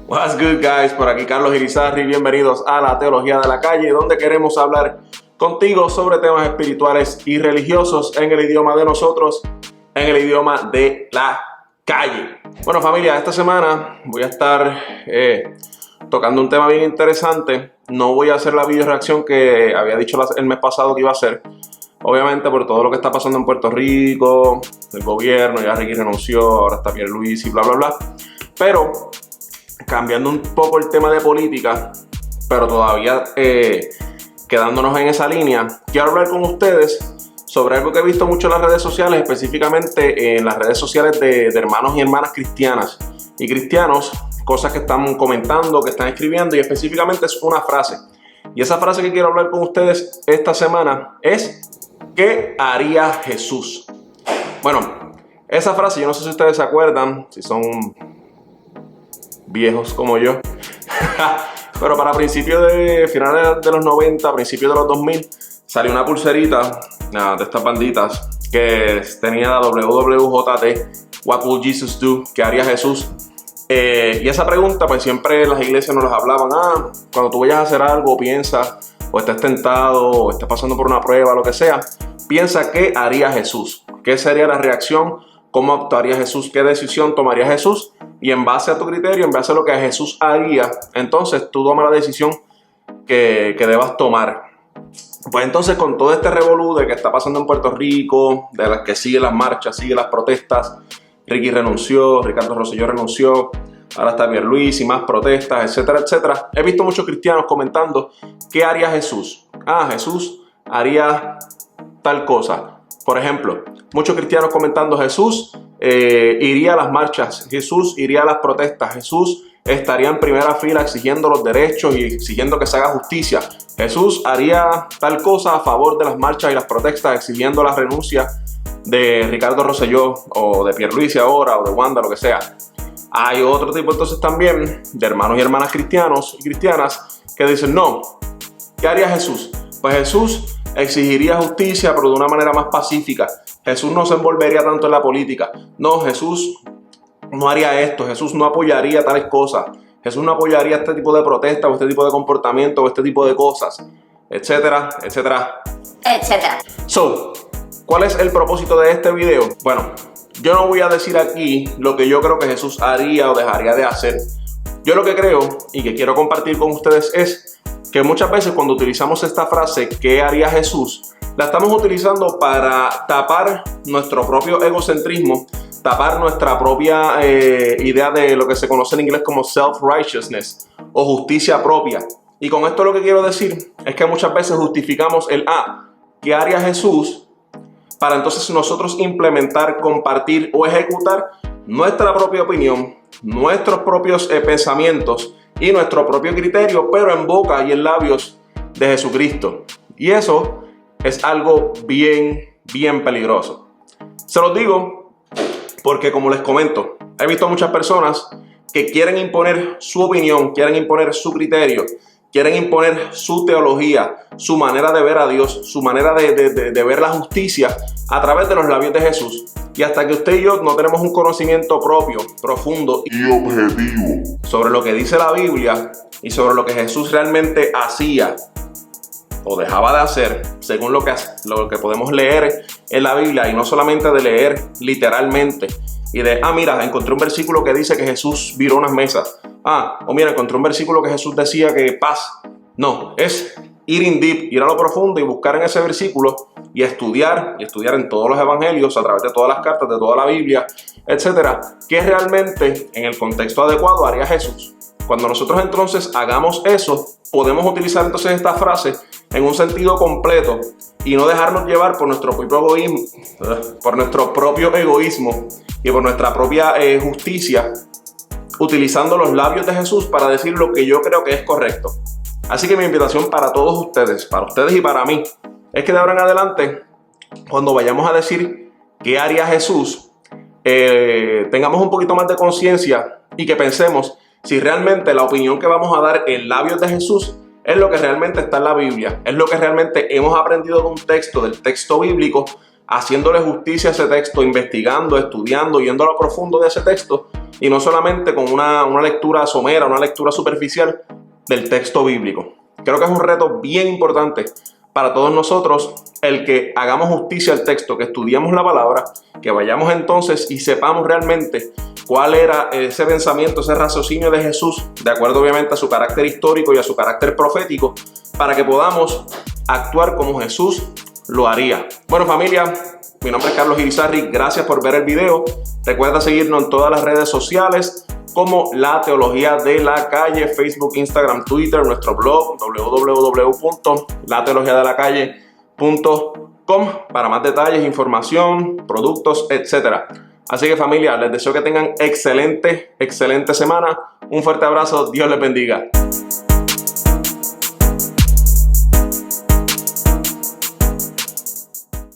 What's good, guys? Por aquí Carlos Irizarry. Bienvenidos a la Teología de la Calle, donde queremos hablar contigo sobre temas espirituales y religiosos en el idioma de nosotros, en el idioma de la calle. Bueno, familia, esta semana voy a estar tocando un tema bien interesante. No voy a hacer la video reacción que había dicho el mes pasado que iba a hacer. Obviamente por todo lo que está pasando en Puerto Rico, el gobierno, ya Ricky renunció, ahora está Pierluisi y bla, bla, bla. Pero cambiando un poco el tema de política, pero todavía quedándonos en esa línea, quiero hablar con ustedes sobre algo que he visto mucho en las redes sociales, específicamente en las redes sociales de hermanos y hermanas cristianas y cristianos, cosas que están comentando, que están escribiendo, y específicamente es una frase. Y esa frase que quiero hablar con ustedes esta semana es: ¿qué haría Jesús? Bueno, esa frase, yo no sé si ustedes se acuerdan, si son viejos como yo, pero para finales de los 90, principios de los 2000, salió una pulserita de estas banditas que tenía WWJD, What Would Jesus Do? ¿Qué haría Jesús? Y esa pregunta, pues siempre las iglesias nos las hablaban. Cuando tú vayas a hacer algo, piensa, o estés tentado, o estés pasando por una prueba, lo que sea, piensa qué haría Jesús, qué sería la reacción, cómo actuaría Jesús, qué decisión tomaría Jesús, y en base a tu criterio, en base a lo que Jesús haría, entonces tú tomas la decisión que debas tomar. Pues entonces, con todo este revolú de que está pasando en Puerto Rico, de las que sigue las marchas, sigue las protestas, Ricky renunció, Ricardo Rosselló renunció, ahora está Pierluisi y más protestas, etcétera, etcétera. He visto muchos cristianos comentando qué haría Jesús. Jesús haría tal cosa. Por ejemplo, muchos cristianos comentando: Jesús iría a las marchas, Jesús iría a las protestas, Jesús estaría en primera fila exigiendo los derechos y exigiendo que se haga justicia. Jesús haría tal cosa a favor de las marchas y las protestas, exigiendo la renuncia de Ricardo Rosselló o de Pierluisi ahora o de Wanda, lo que sea. Hay otro tipo entonces también de hermanos y hermanas cristianos y cristianas que dicen: no, ¿qué haría Jesús? Pues Jesús exigiría justicia, pero de una manera más pacífica. Jesús no se envolvería tanto en la política. No, Jesús no haría esto. Jesús no apoyaría tales cosas. Jesús no apoyaría este tipo de protesta o este tipo de comportamiento o este tipo de cosas, etcétera, etcétera, etcétera. ¿Cuál es el propósito de este video? Bueno, yo no voy a decir aquí lo que yo creo que Jesús haría o dejaría de hacer. Yo lo que creo y que quiero compartir con ustedes es que muchas veces cuando utilizamos esta frase, ¿qué haría Jesús?, la estamos utilizando para tapar nuestro propio egocentrismo, tapar nuestra propia idea de lo que se conoce en inglés como self-righteousness o justicia propia. Y con esto lo que quiero decir es que muchas veces justificamos el ¿qué haría Jesús?, para entonces nosotros implementar, compartir o ejecutar nuestra propia opinión, nuestros propios pensamientos y nuestro propio criterio, pero en boca y en labios de Jesucristo. Y eso es algo bien peligroso. Se los digo porque, como les comento, he visto muchas personas que quieren imponer su opinión, quieren imponer su criterio, quieren imponer su teología, su manera de ver a Dios, su manera de ver la justicia a través de los labios de Jesús. Y hasta que usted y yo no tenemos un conocimiento propio, profundo y objetivo sobre lo que dice la Biblia y sobre lo que Jesús realmente hacía o dejaba de hacer, según lo que podemos leer en la Biblia, y no solamente de leer literalmente y de, mira, encontré un versículo que dice que Jesús viró unas mesas. O mira, encontré un versículo que Jesús decía que paz. No, es ir in deep, ir a lo profundo y buscar en ese versículo y estudiar en todos los evangelios, a través de todas las cartas, de toda la Biblia, etcétera, qué realmente en el contexto adecuado haría Jesús. Cuando nosotros entonces hagamos eso, podemos utilizar entonces esta frase en un sentido completo y no dejarnos llevar por nuestro propio egoísmo y por nuestra propia justicia, utilizando los labios de Jesús para decir lo que yo creo que es correcto. Así que mi invitación para todos ustedes y para mí, es que de ahora en adelante, cuando vayamos a decir qué haría Jesús, tengamos un poquito más de conciencia y que pensemos si realmente la opinión que vamos a dar en labios de Jesús es lo que realmente está en la Biblia, es lo que realmente hemos aprendido de un texto, del texto bíblico, haciéndole justicia a ese texto, investigando, estudiando, yendo a lo profundo de ese texto y no solamente con una lectura somera, una lectura superficial del texto bíblico. Creo que es un reto bien importante para todos nosotros el que hagamos justicia al texto, que estudiemos la palabra, que vayamos entonces y sepamos realmente cuál era ese pensamiento, ese raciocinio de Jesús, de acuerdo obviamente a su carácter histórico y a su carácter profético, para que podamos actuar como Jesús lo haría. Bueno, familia, mi nombre es Carlos Irizarry, gracias por ver el video. Recuerda seguirnos en todas las redes sociales como La Teología de la Calle, Facebook, Instagram, Twitter, nuestro blog www.lateologiadelacalle.com para más detalles, información, productos, etc. Así que familia, les deseo que tengan excelente semana. Un fuerte abrazo, Dios les bendiga.